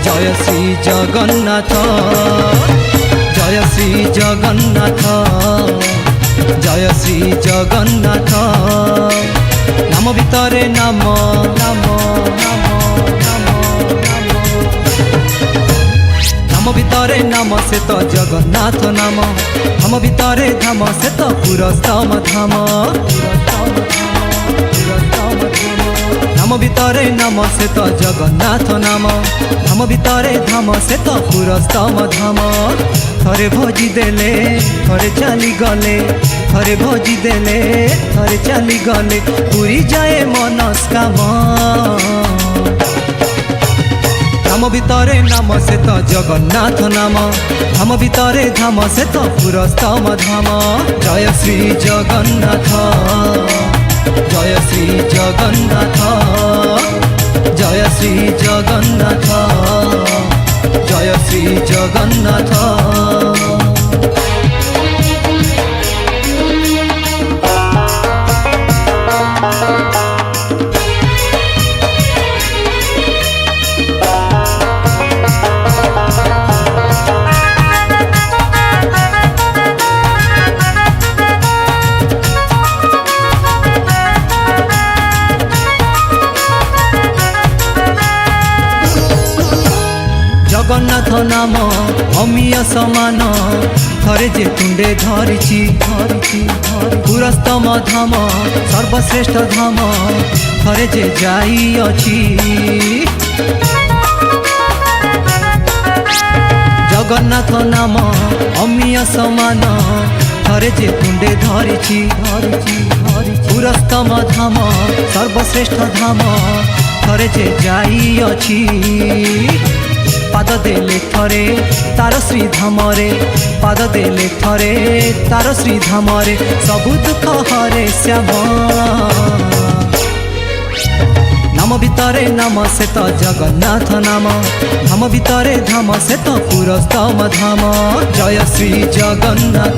जय श्री जगन्नाथ जय श्री जगन्नाथ जय श्री जगन्नाथ नाम भितरे नाम नाम नाम नाम भितरे नाम से तो जगन्नाथ नाम हम भितरे धाम से तो पुरस्तम धाम नाम भितरे नाम से तो जगन्नाथ नाम हम भितरे धाम से तो पुरस्तम धाम थरे भोजी देले थरे चली गले थरे भोजी देले थरे चली गले पूरी जाए मनस्कामना नाम भितरे नाम से तो जगन्नाथ नाम हम भितरे धाम से तो पुरस्तम धाम जय श्री जगन्नाथ जय श्री जगन्नाथ जय श्री जगन्नाथ जय श्री जगन्नाथ जगन्नाथ नाम अमीय समान थरे जे तुंडे धरिछि पुरस्तम धाम सर्वश्रेष्ठ धाम थरे जे जाई अछि जगन्नाथ नाम अमीय समान थरे जे तुंडे धरिछि पुरस्तम धाम सर्वश्रेष्ठ धाम थरे जे जाई अछि पाद देले थरे तार श्री धामरे पाद देले थरे तार श्री धामरे सबु दुख हरे श्याम नाम भितरे नाम से तो जगन्नाथ नाम हम भितरे धाम से तो पुरस्तम धाम जय श्री जगन्नाथ।